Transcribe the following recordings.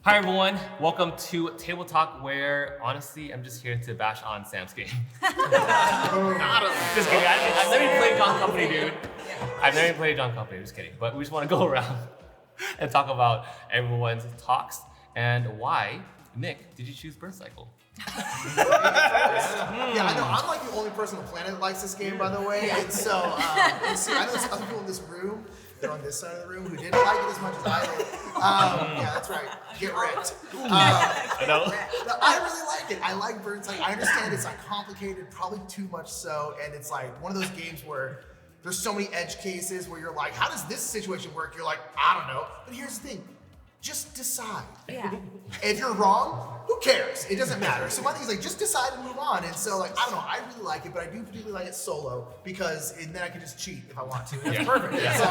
Hi everyone, welcome to Table Talk, where honestly I'm just here to bash on Sam's game. Got him. Just kidding. I've never even played John Company, dude. I've never even played John Company. Just kidding. But we just want to go around and talk about everyone's talks and why. Nick, did you choose Burncycle? Yeah, I know. I'm like the only person on the planet that likes this game, by the way. And so, I know there's other people in this room. They're on this side of the room who didn't like it as much as I did. Yeah, that's right. Get wrecked. I know. I really like it. I like Burncycle. I understand it's like complicated, probably too much so, and it's like one of those games where there's so many edge cases where you're like, how does this situation work? You're like, I don't know. But here's the thing. Just decide. Yeah. If you're wrong, who cares? It doesn't matter. So my thing is like, just decide and move on. And so like, I don't know, I really like it, but I do particularly like it solo because then I can just cheat if I want to. And that's perfect. Yeah. So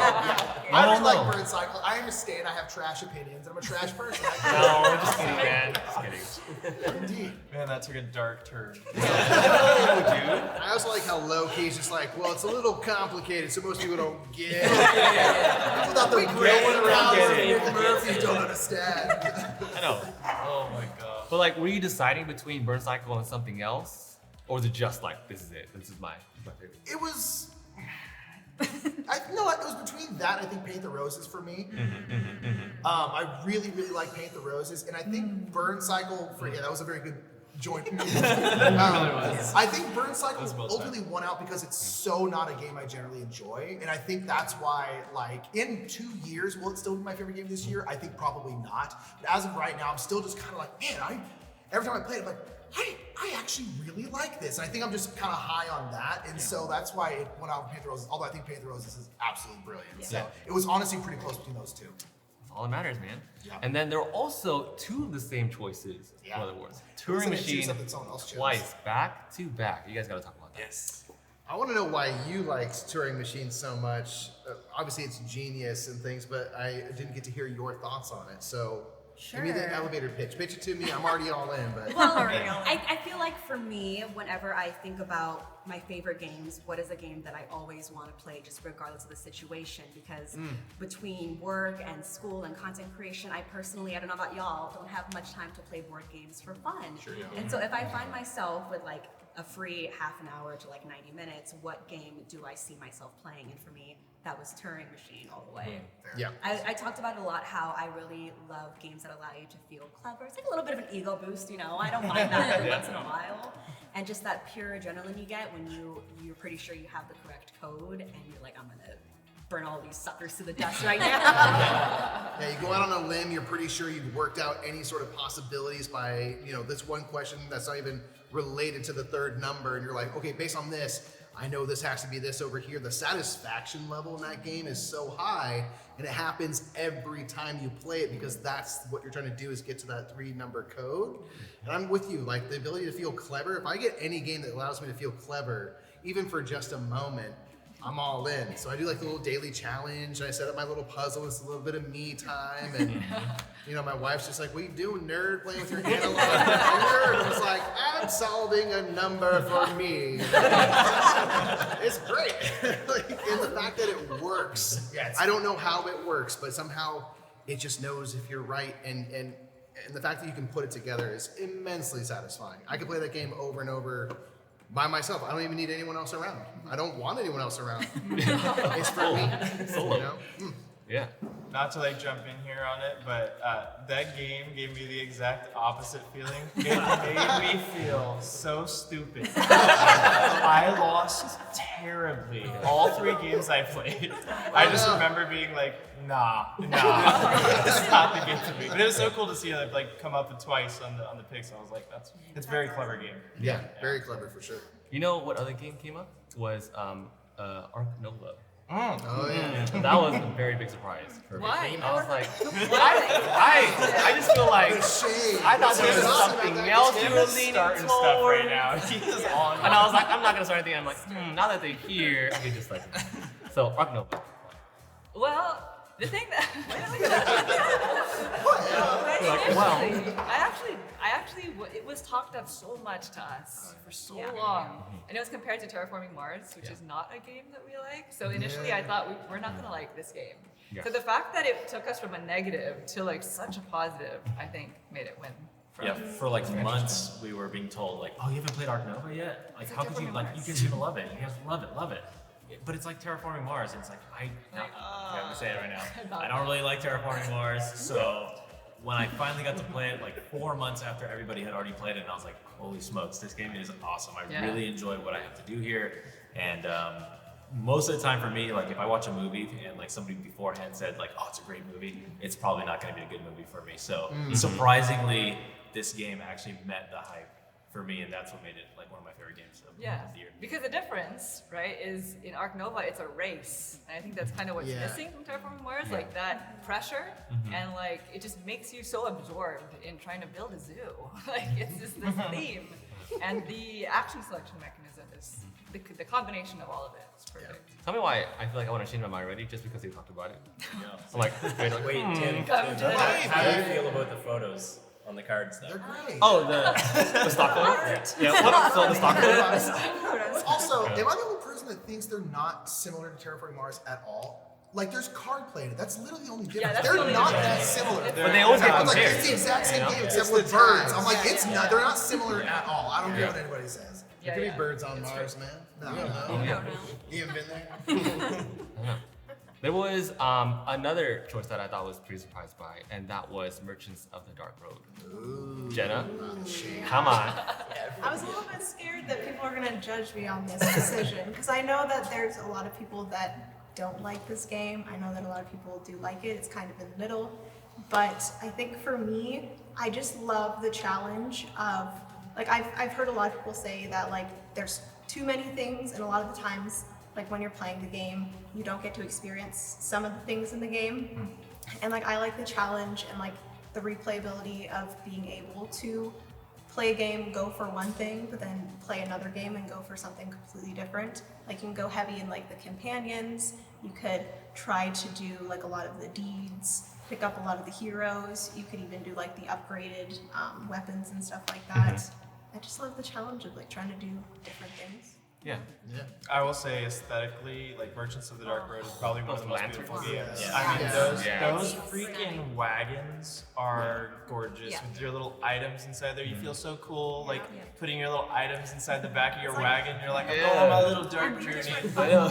I really like Burncycle. I understand I have trash opinions. I'm a trash person. No, just kidding, man. Just kidding. Indeed. Man, that took a dark turn. I also like how low key is just like, well, it's a little complicated, so most people don't get it. Without the grilling around Nick Murphy don't understand. I know. Oh my god. But like, were you deciding between Burncycle and something else? Or was it just like, this is it, this is my favorite? It was. It was between that and I think Paint the Roses for me. I really, really like Paint the Roses, and I think Burncycle that was a very good joint. I think Burncycle ultimately won out because it's so not a game I generally enjoy, and I think that's why, like, in 2 years, will it still be my favorite game this year? I think probably not. But as of right now, I'm still just kind of like, man, every time I play it, I'm like, I actually really like this. And I think I'm just kind of high on that. And so that's why it went out with Paint the Roses, although I think Paint the Roses is absolutely brilliant. Yeah. So it was honestly pretty close between those two. That's all that matters, man. Yeah. And then there were also two of the same choices, in other words. Turing Wasn't it choose Machine something someone else chose? twice, back to back. You guys gotta talk about that. Yes. I want to know why you liked Turing Machine so much. Obviously, it's genius and things, but I didn't get to hear your thoughts on it. So give me the Sure. elevator pitch. Pitch it to me. I'm already all in, but Well, I feel like for me, whenever I think about my favorite games, what is a game that I always want to play, just regardless of the situation? Because between work and school and content creation, I personally, I don't know about y'all, don't have much time to play board games for fun. Sure, yeah. And so if I find myself with like a free half an hour to like 90 minutes, what game do I see myself playing? And for me, that was Turing Machine all the way. yeah. I talked about it a lot, how I really love games that allow you to feel clever. It's like a little bit of an ego boost, you know. I don't mind that every once in a while. And just that pure adrenaline you get when you're pretty sure you have the correct code and you're like, I'm gonna burn all these suckers to the dust right now. Yeah, you go out on a limb, you're pretty sure you've worked out any sort of possibilities by, this one question that's not even related to the third number, and you're like, okay, based on this, I know this has to be this over here. The satisfaction level in that game is so high, and it happens every time you play it because that's what you're trying to do is get to that 3-number code. And I'm with you, like the ability to feel clever. If I get any game that allows me to feel clever, even for just a moment, I'm all in. So I do like the little daily challenge. I set up my little puzzle. It's a little bit of me time. And, my wife's just like, what are you doing, nerd? Playing with your analog finger? And I was like, I'm solving a number for me. It's great. And the fact that it works. I don't know how it works, but somehow it just knows if you're right. And the fact that you can put it together is immensely satisfying. I could play that game over and over by myself. I don't even need anyone else around. I don't want anyone else around. It's for me. Solo. Yeah. Not to jump in here on it, but that game gave me the exact opposite feeling. It made me feel so stupid. I lost terribly all 3 games I played. I just remember being like, nah, it's not the game for me. But it was so cool to see it come up twice on the picks. I was like, it's a very clever game. Yeah, very clever for sure. You know what other game came up? Was Ark Nova. Oh yeah. That was a very big surprise for me. Why? I was like, I just feel like Shame. I thought there was something else you were He's leaning starting toward. stuff right now. He's on. And I was like, I'm not gonna start anything. I'm like, now that they're here, I can just So Ark Nova. Well, the thing that it was talked up so much to us for so long, and it was compared to Terraforming Mars, which is not a game that we like. So initially, I thought we're not gonna like this game, Yes. So the fact that it took us from a negative to like such a positive, I think, made it win. Yeah, for like months we were being told like, oh, you haven't played Ark Nova yet? Like, how could you, like, you guys are gonna love it. You guys love it. But it's like Terraforming Mars, and it's like, I'm gonna say it right now. I don't really like Terraforming Mars, so when I finally got to play it like 4 months after everybody had already played it, and I was like, holy smokes, this game is awesome. I really enjoy what I have to do here. And most of the time for me, like if I watch a movie and like somebody beforehand said like, oh, it's a great movie, it's probably not gonna be a good movie for me. So surprisingly, this game actually met the hype for me, and that's what made it like one of my favorite games of the year. Because the difference, right, is in Ark Nova, it's a race. And I think that's kind of what's missing from Terraforming Mars, like that pressure, and like it just makes you so absorbed in trying to build a zoo. Like it's just this theme. And the action selection mechanism is the combination of all of it is perfect. Tell me why I feel like I want to change my mind already just because you talked about it. I'm like, Wait, Tim, Come to how do you feel about the photos on the cards though? They're great. Oh, the stock photos? Yeah, so the stock photos? Also, am I the only person that thinks they're not similar to Terraforming Mars at all? Like, there's card play. That's literally the only difference. that's They're the only not difference. that similar. But they always get I'm like, compared. it's the exact same game except It's with the birds. turns. I'm like, it's not. They're not similar at all. I don't care what anybody says. Yeah, There could yeah. be birds on Mars, man. No, no. You haven't been there? There was another choice that I thought was pretty surprised by, and that was Merchants of the Dark Road. Jenna, come on. I was a little bit scared that people are going to judge me on this decision because I know that there's a lot of people that don't like this game. I know that a lot of people do like it. It's kind of in the middle. But I think for me, I just love the challenge of, like, I've heard a lot of people say that, like, there's too many things, and a lot of the times, like, when you're playing the game, you don't get to experience some of the things in the game. And, like, I like the challenge and, like, the replayability of being able to play a game, go for one thing, but then play another game and go for something completely different. Like, you can go heavy in, like, the companions. You could try to do, like, a lot of the deeds, pick up a lot of the heroes. You could even do, like, the upgraded weapons and stuff like that. I just love the challenge of, like, trying to do different things. Yeah. I will say aesthetically, like Merchants of the Dark Road is probably one of the most Lanterns. beautiful games. Yeah. I mean, Yeah. those freaking wagons are gorgeous with your little items inside there. You feel so cool, like putting your little items inside the back of your wagon. You're like, I'm going on my little dark journey. I know.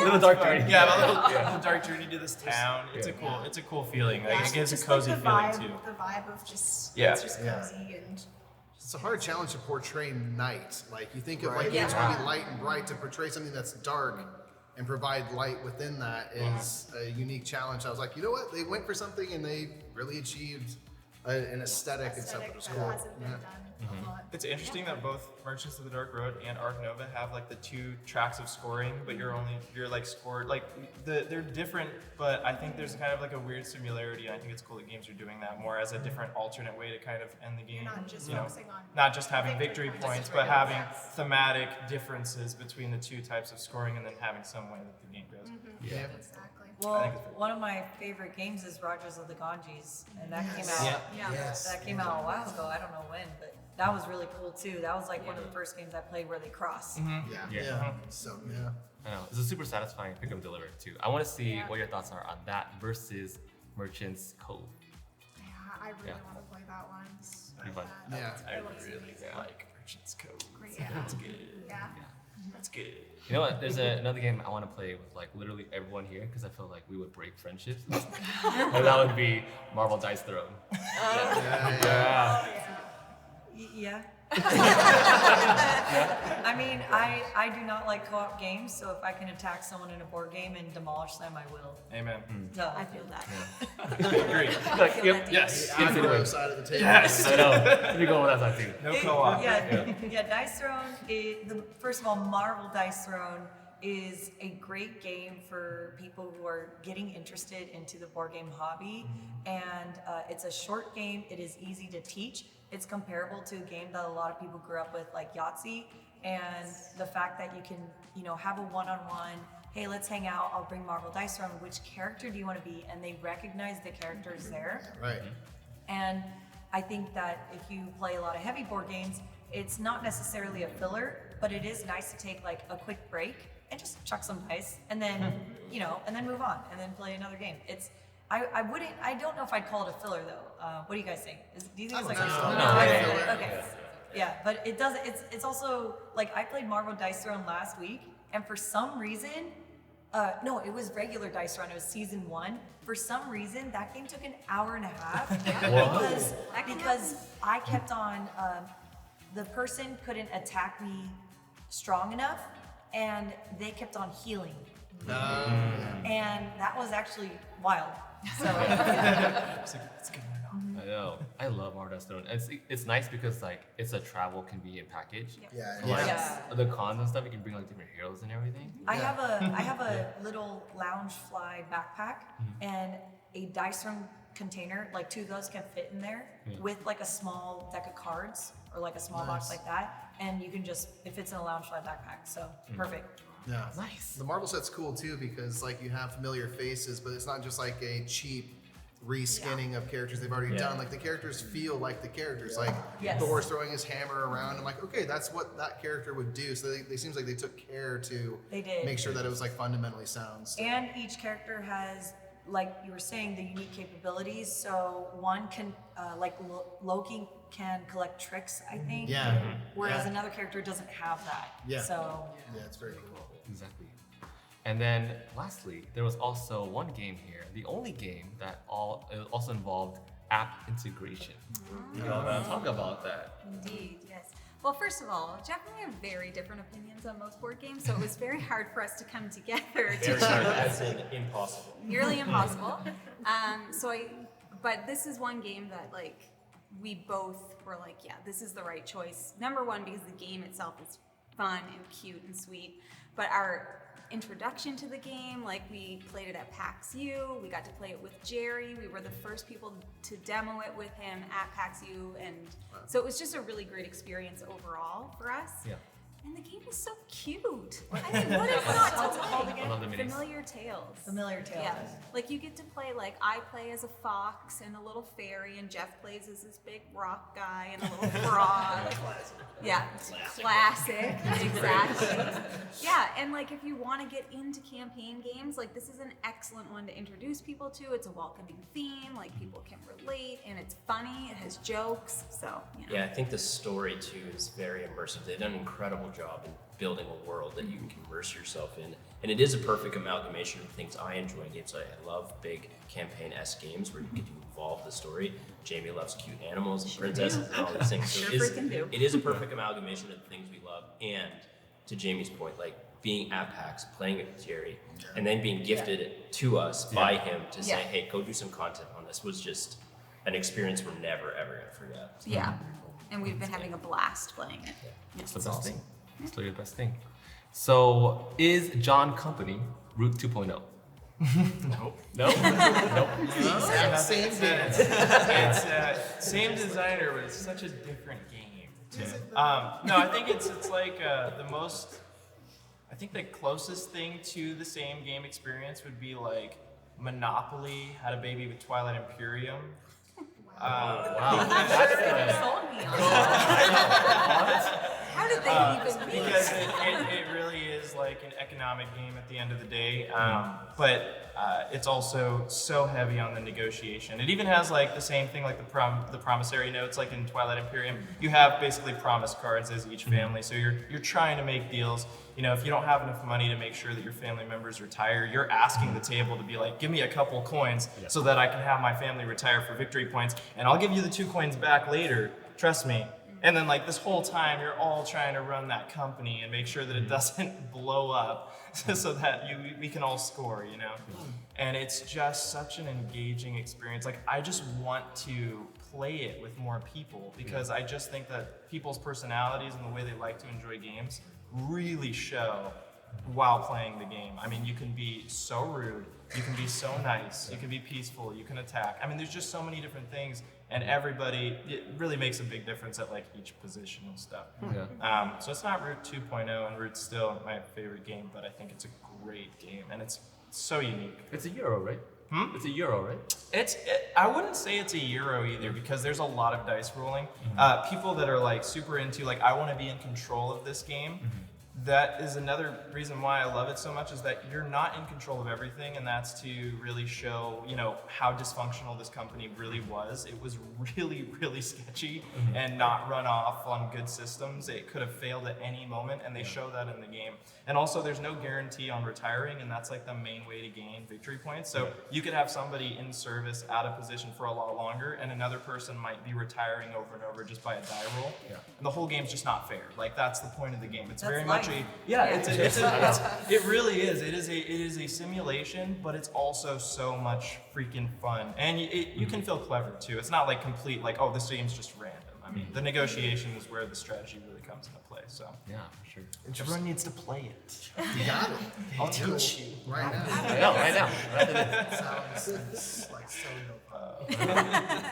Little dark journey. Yeah, my little dark journey to this town. It's a cool feeling. Like, it gives a Just, cozy like, the feeling vibe, too. The vibe of just, Yeah. it's just cozy and... It's a hard challenge to portray night. Like, you think of like games going to be light and bright, to portray something that's dark and provide light within that is a unique challenge. I was like, you know what? They went for something and they really achieved an aesthetic and stuff that was that cool. hasn't been done a lot. It's interesting that both Merchants of the Dark Road and Ark Nova have like the 2 tracks of scoring, but you're like scored like they're different, but I think there's kind of like a weird similarity, and I think it's cool that games are doing that more as a different alternate way to kind of end the game. Not just you know, focusing on not just having victory victory points, points. but having thematic differences between the 2 types of scoring, and then having some way that the game goes. Yeah. Exactly. Well, think it's pretty one of my favorite games is Rogers of the Ganges, and that came out. Yes. That came out a while ago. I don't know when, but that was really cool too. That was like one of the first games I played where they cross. Yeah. So, yeah. I know. It's a super satisfying pick up deliver too. I want to see what your thoughts are on that versus Merchants Cove. Yeah, I really want to play that one. So Pretty fun. bad. Yeah. I really like Merchants Cove. Great. Yeah. That's good. Yeah. That's good. You know what? There's another game I want to play with like literally everyone here because I feel like we would break friendships. And that would be Marvel Dice Throne. Yeah. Yeah. I mean, I do not like co-op games, so if I can attack someone in a board game and demolish them, I will. Amen. Duh. I feel that. Like, yep, yes. The aggro side of the table. Yes. I know. Let me go with that side too. No co-op. Yeah, Dice Throne, first of all, Marvel Dice Throne is a great game for people who are getting interested into the board game hobby. And it's a short game. It is easy to teach. It's comparable to a game that a lot of people grew up with, like Yahtzee. And the fact that you can, have a one-on-one, hey, let's hang out, I'll bring Marvel Dice Throne, which character do you want to be? And they recognize the characters there. Right. And I think that if you play a lot of heavy board games, it's not necessarily a filler, but it is nice to take like a quick break and just chuck some dice, and then and then move on, and then play another game. I don't know if I'd call it a filler though. What do you guys think? Do you think it's like a okay. Yeah, but it does. It's also like I played Marvel Dice Throne last week, and for some reason, no, it was regular Dice Throne. It was season 1. For some reason, that game took an hour and a half because I kept on. The person couldn't attack me strong enough, and they kept on healing, and that was actually wild. So It's a good one. I know. I love Marvel Dice Throne. It's nice because like it's a travel convenient package. Yeah. Like the cons and stuff, you can bring like different heroes and everything. I have a little Loungefly backpack and a Dice Throne container. Like 2 of those can fit in there with like a small deck of cards or like a small box like that, and you can just it fits in a Loungefly backpack. So perfect. Yeah. Nice. The Marvel set's cool too because like you have familiar faces, but it's not just like a cheap reskinning of characters they've already done. Like the characters feel like the characters. Like Thor's throwing his hammer around. I'm like, okay, that's what that character would do. So they seems like they took care to make sure that it was like fundamentally sound. So. And each character has, like you were saying, the unique capabilities. So one can, like Loki can collect tricks, I think. Yeah. Whereas another character doesn't have that. Yeah. So yeah, it's very cool. Exactly. And then lastly, there was also one game here, the only game that also involved app integration. Talk about that. Indeed, yes. Well, first of all, Jeff and I have very different opinions on most board games, so it was very hard for us to come together. Very hard, as in impossible. Nearly impossible. But this is one game that like we both were like, yeah, this is the right choice. Number one, because the game itself is fun and cute and sweet, but our introduction to the game, like we played it at PAX U, we got to play it with Jerry, we were the first people to demo it with him at PAX U, and so it was just a really great experience overall for us. Yeah. And the game is so cute. I mean, what is not to like? I love the minis. Familiar Tales. Familiar Tales. Yeah. Like you get to play, like I play as a fox and a little fairy, and Jeff plays as this big rock guy and a little frog. Yeah. Classic. Exactly. Yeah. And like if you want to get into campaign games, like this is an excellent one to introduce people to. It's a welcoming theme, like people can relate, and it's funny, it has jokes. So, you know. Yeah, I think the story too is very immersive. They've done an incredible job in building a world that you can immerse yourself in. And it is a perfect amalgamation of things I enjoy in games. I love big campaign-esque games where you get to evolve the story. Jamie loves cute animals and princesses and all these things. So it is a perfect amalgamation of the things we love. And to Jamie's point, like being at PAX, playing it with Jerry, and then being gifted it to us by him to say, hey, go do some content on this was just an experience we're never, ever going to forget. Yeah. And we've been having a blast playing it. It's the best thing. It's literally the best thing. So, is John Company Route 2.0? Nope. Nope. Nope. Exact same game. It's same designer, but it's such a different game. No, I think it's like the most. I think the closest thing to the same game experience would be like Monopoly had a baby with Twilight Imperium. How did they even meet? Because it really is like an economic game at the end of the day, but it's also so heavy on the negotiation. It even has like the same thing like the promissory notes, like in Twilight Imperium. You have basically promise cards as each family, so you're trying to make deals. You know, if you don't have enough money to make sure that your family members retire, you're asking the table to be like, give me a couple coins so that I can have my family retire for victory points, and I'll give you the 2 coins back later, trust me. And then like this whole time, you're all trying to run that company and make sure that it doesn't blow up so that we can all score, you know? And it's just such an engaging experience. Like I just want to play it with more people because I just think that people's personalities and the way they like to enjoy games really show while playing the game. I mean, you can be so rude, you can be so nice, you can be peaceful, you can attack. I mean, there's just so many different things, and everybody, it really makes a big difference at like each position and stuff. Yeah. So it's not Route 2.0, and Route's still my favorite game, but I think it's a great game, and it's so unique. It's a Euro, right? It's a Euro, right? I wouldn't say it's a Euro either because there's a lot of dice rolling. People that are like super into like I want to be in control of this game, that is another reason why I love it so much, is that you're not in control of everything, and that's to really show, how dysfunctional this company really was. It was really, really sketchy and not run off on good systems. It could have failed at any moment, and they show that in the game. And also, there's no guarantee on retiring, and that's like the main way to gain victory points. So you could have somebody in service out of position for a lot longer, and another person might be retiring over and over just by a die roll. Yeah. And the whole game's just not fair. Like, that's the point of the game. It's very much it really is. It is a simulation, but it's also so much freaking fun, and you can feel clever too. It's not like complete, like, oh, this game's just random. I mean, the negotiation is where the strategy really comes into play. So yeah, for sure. Everyone needs to play it. You got it. I'll teach you right now. I know, right now. Sounds like so no fun.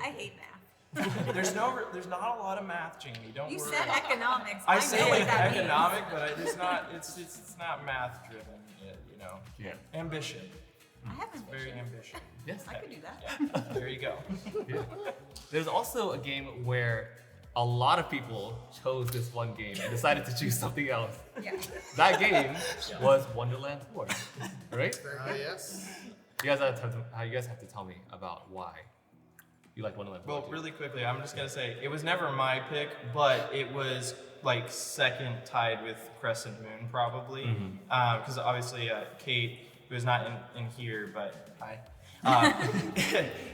I hate math. There's not a lot of math, Jamie. Don't You worry. said economics. I know say what that means. economic, but it's not math driven. Yeah. Ambition. I have It's very ambitious. Yes. I could do that. Yeah. There you go. Yeah. There's also a game where a lot of people chose this one game and decided to choose something else. Yeah. That game was Wonderland 4, right? Yes. You guys have to tell me about why you like Wonderland 4. Well, really quickly, I'm just gonna say it was never my pick, but it was like second, tied with Crescent Moon probably, because obviously Kate, who is not in here, but hi.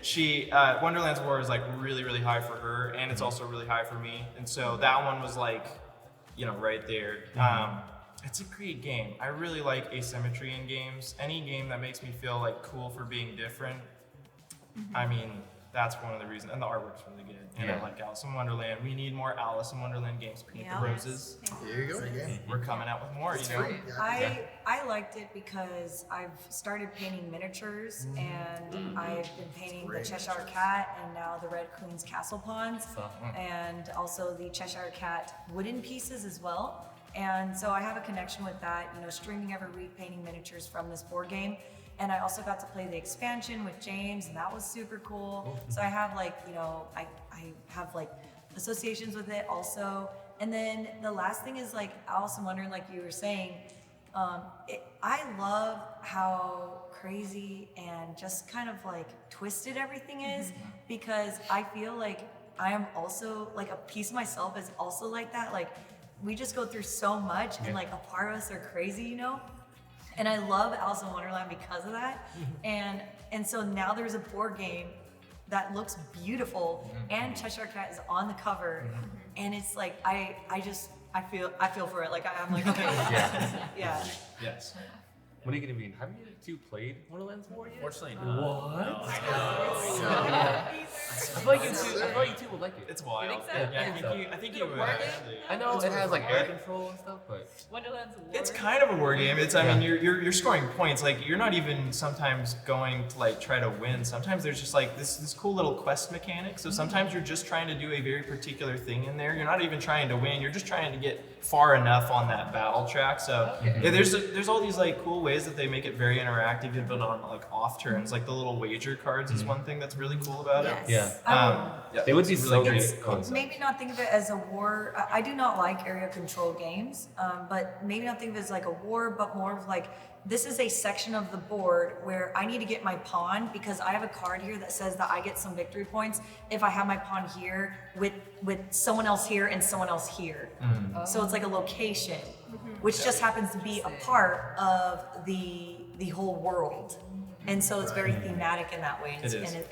She Wonderland's War is like really, really high for her, and it's also really high for me, and so that one was like, right there. It's a great game. I really like asymmetry in games. Any game that makes me feel like cool for being different. I mean, that's one of the reasons, and the artwork's really good. And I like Alice in Wonderland. We need more Alice in Wonderland games. Paint the roses. Here you go. We're coming out with more, I liked it because I've started painting miniatures, and I've been painting the Cheshire Cat and now the Red Queen's Castle Pawns, and also the Cheshire Cat wooden pieces as well. And so I have a connection with that, streaming every week, painting miniatures from this board game. And I also got to play the expansion with James, and that was super cool. So I have I have associations with it also. And then the last thing is Alice in Wonderland, like you were saying, I love how crazy and just kind of twisted everything is, because I feel like I am also a piece of myself is also like that. We just go through so much, and a part of us are crazy, And I love Alice in Wonderland because of that. And so now there's a board game that looks beautiful, and Cheshire Cat is on the cover, and it's I feel for it. I'm like, okay, yeah. Yes. What are you gonna be? Have you two played Wonderland's War yet? Fortunately, What? no. I feel like you two would like it. It's wild. You think so? Yeah, I think you would. Actually. I know it has air control and stuff, but Wonderland's a war. It's kind of a war game. It's I mean you're scoring points. You're not even sometimes going to try to win. Sometimes there's just this cool little quest mechanic. So sometimes you're just trying to do a very particular thing in there. You're not even trying to win. You're just trying to get far enough on that battle track. So there's all these cool ways that they make it very interactive, even on off turns. The little wager cards is one thing that's really cool about it. Yes. they would be really so great. great concept. Maybe not think of it as a war. I do not like area control games, but maybe not think of it as a war, but more of this is a section of the board where I need to get my pawn, because I have a card here that says that I get some victory points if I have my pawn here with someone else here and someone else here. So it's a location, which just happens to be a part of the whole world. And so it's very thematic in that way.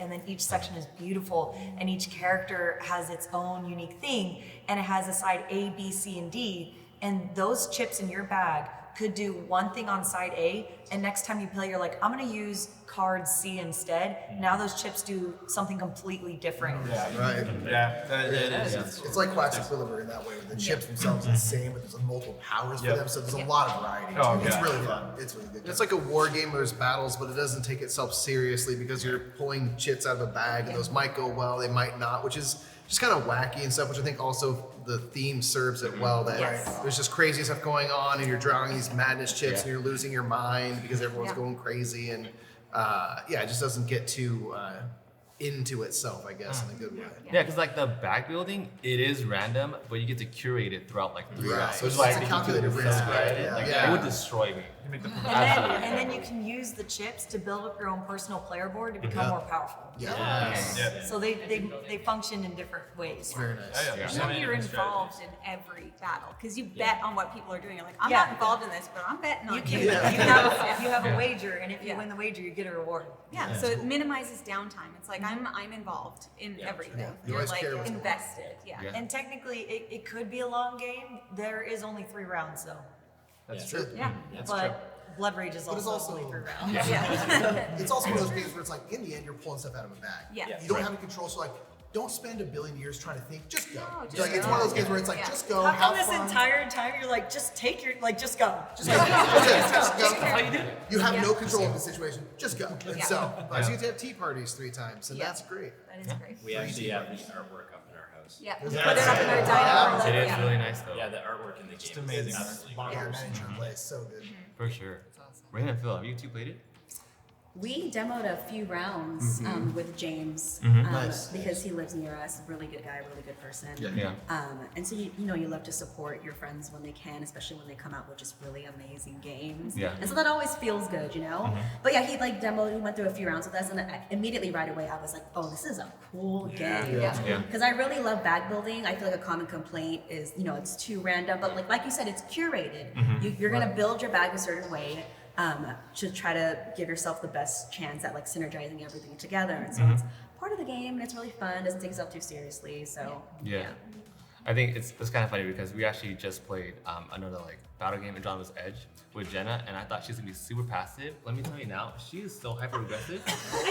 And then each section is beautiful, and each character has its own unique thing, and it has a side A, B, C, and D. And those chips in your bag could do one thing on side A, and next time you play, you're I'm gonna use card C instead. Now those chips do something completely different. Yeah, right. Yeah, it is. It's like Quacksilver in that way, where the chips themselves are the same, but there's multiple powers for them, so there's a lot of variety. It's really fun. It's really good. It's like a war game where there's battles, but it doesn't take itself seriously, because you're pulling chits out of a bag, and those might go well, they might not, which is just kind of wacky and stuff, which I think also the theme serves it well, that there's just crazy stuff going on, and you're drawing these madness chips, and you're losing your mind because everyone's going crazy, and it just doesn't get too into itself, I guess, in a good way. Yeah, because like the back building, it is random, but you get to curate it throughout like 3 rounds. So Which it's is why I a think calculated you risk, can right? it. Like, Yeah. it would destroy me. And then you can use the chips to build up your own personal player board to become more powerful. So they function in different ways. Very nice. When you're involved in every battle, because you bet on what people are doing. You're like, I'm not involved in this, but I'm betting on You you. you have a wager, and if you win the wager, you get a reward. Yeah, so it minimizes downtime. It's like I'm involved in everything. You You're always like care what's going on. invested. Yeah. And technically, it could be a long game. There is only 3 rounds, though. That's true. Yeah. But Blood Rage is But it's also also- only 3 rounds. It's also one of those games where it's like, in the end, you're pulling stuff out of a bag. Yeah. You don't have any control, so like, don't spend a billion years trying to think. Just go. No, just Like, it's go. one of those games where it's like, Yeah. just go. How have come this fun. entire time you're like, just take your, just go. Just go. Just go. How you do? You have no control of the situation. Just go. And Yeah. so, but you get to have tea parties 3 times, and Yeah. that's great. That is great. We actually have the artwork up in our house. Yeah. Is Put that- it up in our dining room. It is Yeah. really nice though. Yeah, the artwork in the game amazing. is absolutely Yeah, gorgeous. miniature play is so good. For sure. Rain and Phil, have you two played it? We demoed a few rounds with James Nice. because he lives near us. Really good guy, really good person. Yeah. And so you know you love to support your friends when they can, especially when they come out with just really amazing games. Yeah. And so that always feels good, you know. But yeah, he like demoed. He went through a few rounds with us, and immediately right away I was like, oh, this is a cool game. Yeah. Because I really love bag building. I feel like a common complaint is it's too random. But like you said, it's curated. You're gonna build your bag a certain way. To try to give yourself the best chance at like synergizing everything together, and so it's part of the game, and it's really fun. Doesn't take itself too seriously, so Yeah. I think it's kind of funny because we actually just played another like battle game in Jonathan's Edge with Jenna, and I thought she was gonna be super passive. Let me tell you now, she is so hyper aggressive. I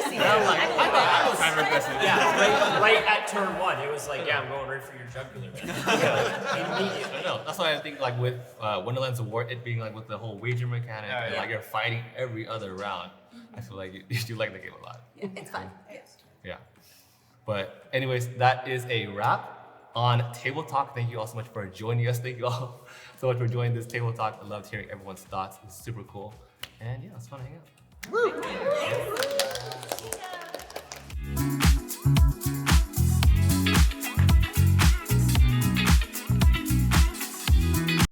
see And I'm like, I thought I was hyper aggressive. Yeah, right at turn 1, it was like, yeah, I'm going right for your jugular. I know. That's why I think like with Wonderland's Award, it being like with the whole wager mechanic, and like you're fighting every other round. I feel like you like the game a lot. Yeah, it's fun. Yeah. But anyways, that is a wrap on Table Talk. Thank you all so much for joining us. Thank you all so much for joining this Table Talk. I loved hearing everyone's thoughts. It's super cool. And yeah, it's fun to hang out. Woo!